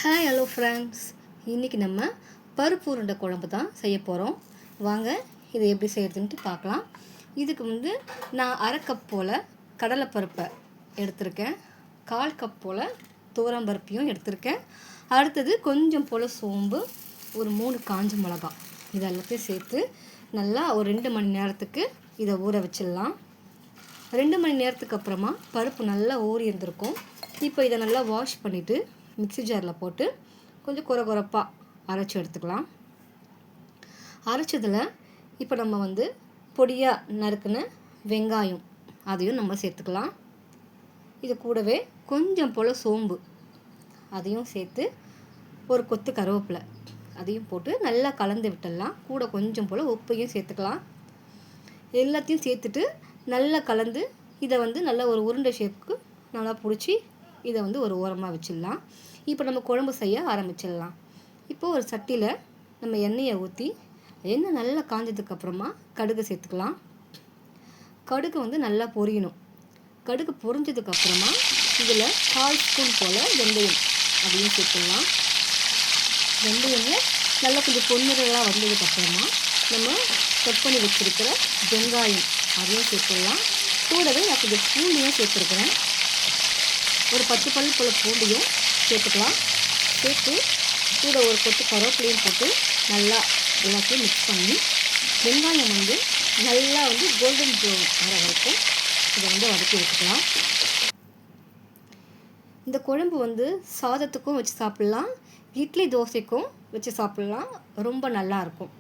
Hi hello friends, இன்றைக்கி நம்ம பருப்பு உருண்டை குழம்பு தான் செய்ய போகிறோம். வாங்க இதை எப்படி செய்கிறதுன்ட்டு பார்க்கலாம். இதுக்கு நான் அரை கப் போல் கடலைப்பருப்பை எடுத்திருக்கேன், 1/4 கப் போல் துவரம்பருப்பையும் எடுத்திருக்கேன். அடுத்தது கொஞ்சம் போல் சோம்பு, ஒரு 3 காஞ்ச மிளகாய், இது எல்லாத்தையும் சேர்த்து நல்லா ஒரு 2 மணி நேரத்துக்கு இதை ஊற வச்சிடலாம். 2 மணி நேரத்துக்கு அப்புறமா பருப்பு நல்லா ஊறி இருந்திருக்கும். இப்போ இதை நல்லா வாஷ் பண்ணிவிட்டு மிக்ஸி ஜாரில் போட்டு கொஞ்சம் குறப்பாக அரைச்சி எடுத்துக்கலாம். அரைச்சதில் இப்போ நம்ம பொடியாக நறுக்குன வெங்காயம் அதையும் நம்ம சேர்த்துக்கலாம். இது கூடவே கொஞ்சம் போல் சோம்பு அதையும் சேர்த்து ஒரு கொத்து கருவேப்பிலை அதையும் போட்டு நல்லா கலந்து விட்டுடலாம். கூட கொஞ்சம் போல் உப்பையும் சேர்த்துக்கலாம். எல்லாத்தையும் சேர்த்துட்டு நல்லா கலந்து இதை நல்லா ஒரு உருண்டை ஷேப்புக்கு நல்லா பிடிச்சி இதை ஒரு ஓரமாக வச்சிடலாம். இப்போ நம்ம குழம்பு செய்ய ஆரம்பிச்சிடலாம். இப்போது ஒரு சட்டியில் நம்ம எண்ணெயை ஊற்றி எண்ணெய் நல்லா காஞ்சதுக்கப்புறமா கடுகு சேர்த்துக்கலாம். கடுகு நல்லா பொரியணும். கடுகு பொரிஞ்சதுக்கப்புறமா இதில் 1/4 ஸ்பூன் போல் வெந்தயம் அதையும் சேர்த்துடலாம். வெந்தயமில் நல்லா கொஞ்சம் பொன்னிறலாக வந்ததுக்கப்புறமா நம்ம கட் பண்ணி வச்சுருக்கிற வெங்காயம் அதையும் சேர்த்துடலாம். கூடவே நான் கொஞ்சம் பூண்டையும் சேர்த்துருக்குறேன். ஒரு 10 பல் போல் பூண்டையும் சேர்த்துக்கலாம். சேர்த்து கூட ஒரு கொத்து கருவேப்பிலையும் போட்டு நல்லா எல்லாத்தையும் மிக்ஸ் பண்ணி வெங்காயம் நல்லா கோல்டன் ப்ரௌன் வர வரைக்கும் இதை வதக்கி வச்சுக்கலாம். இந்த குழம்பு சாதத்துக்கும் வச்சு சாப்பிட்லாம், இட்லி தோசைக்கும் வச்சு சாப்பிட்லாம், ரொம்ப நல்லாயிருக்கும்.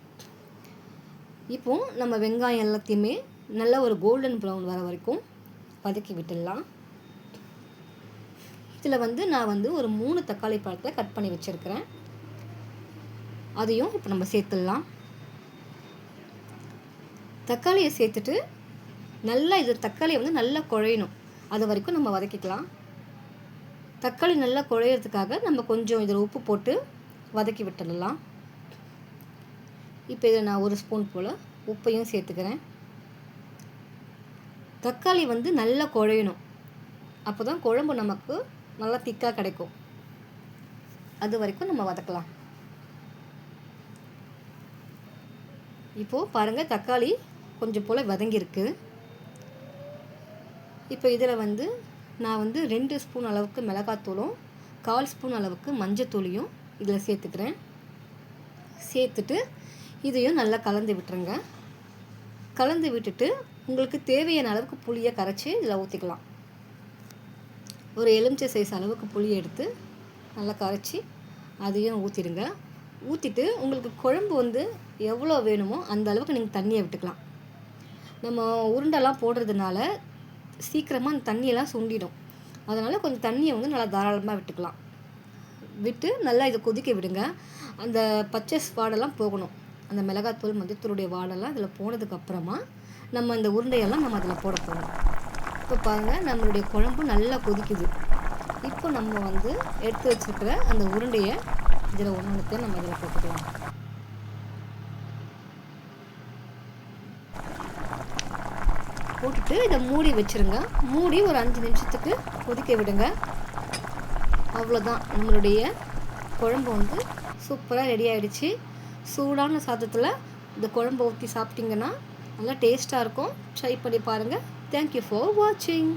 இப்போது நம்ம வெங்காயம் எல்லாத்தையுமே நல்லா ஒரு கோல்டன் ப்ரௌன் வர வரைக்கும் வதக்கி விட்டுடலாம். இதில் நான் ஒரு 3 தக்காளி பழத்தை கட் பண்ணி வச்சுருக்கிறேன், அதையும் இப்போ நம்ம சேர்த்துடலாம். தக்காளியை சேர்த்துட்டு நல்லா தக்காளியை நல்லா குழையணும், அது வரைக்கும் நம்ம வதக்கிக்கலாம். தக்காளி நல்லா குழையிறதுக்காக நம்ம கொஞ்சம் இதில் உப்பு போட்டு வதக்கி விட்டுடலாம். இப்போ இதில் நான் 1 ஸ்பூன் போல் உப்பையும் சேர்த்துக்கிறேன். தக்காளி நல்லா குழையணும், அப்போ தான் குழம்பு நமக்கு நல்லா திக்காக கிடைக்கும். அது வரைக்கும் நம்ம வதக்கலாம். இப்போது பாருங்கள், தக்காளி கொஞ்சம் போல் வதங்கியிருக்கு. இப்போ இதில் நான் 2 ஸ்பூன் அளவுக்கு மிளகாத்தூளும் 1/4 ஸ்பூன் அளவுக்கு மஞ்சத்தூளையும் இதில் சேர்த்துக்கிறேன். சேர்த்துட்டு இதையும் நல்லா கலந்து விட்டுருங்க. கலந்து விட்டுட்டு உங்களுக்கு தேவையான அளவுக்கு புளியை கரைச்சி இதில் ஊற்றிக்கலாம். ஒரு எலுமிச்சை சைஸ் அளவுக்கு புளி எடுத்து நல்லா கரைச்சி அதையும் ஊற்றிடுங்க. ஊற்றிட்டு உங்களுக்கு குழம்பு எவ்வளோ வேணுமோ அந்த அளவுக்கு நீங்கள் தண்ணியை விட்டுக்கலாம். நம்ம உருண்டெல்லாம் போடுறதுனால சீக்கிரமாக அந்த தண்ணியெல்லாம் சுண்டிடும். அதனால் கொஞ்சம் தண்ணியை நல்லா தாராளமாக விட்டுக்கலாம். விட்டு நல்லா இதை கொதிக்க விடுங்க. அந்த பச்சை வாடெல்லாம் போகணும். அந்த மிளகாத்தூள் மஞ்சத்தூளுடைய வாடெல்லாம் இதில் போனதுக்கப்புறமா நம்ம இந்த உருண்டையெல்லாம் நம்ம அதில் போட போகிறோம். இப்போ பாருங்கள், நம்மளுடைய குழம்பு நல்லா கொதிக்குது. இப்போ நம்ம எடுத்து வச்சுருக்கிற அந்த உருண்டையை இதில் ஒன்றுத்தையும் நம்ம இதில் போட்டுக்கலாம். போட்டுட்டு இதை மூடி வச்சுருங்க. மூடி ஒரு 5 நிமிஷத்துக்கு கொதிக்க விடுங்க. அவ்வளோதான், நம்மளுடைய குழம்பு சூப்பராக ரெடி ஆகிடுச்சு. சூடான சாதத்தில் இந்த குழம்பு ஊற்றி சாப்பிட்டிங்கன்னா நல்லா டேஸ்ட்டாக இருக்கும். ட்ரை பண்ணி பாருங்கள். Thank you for watching.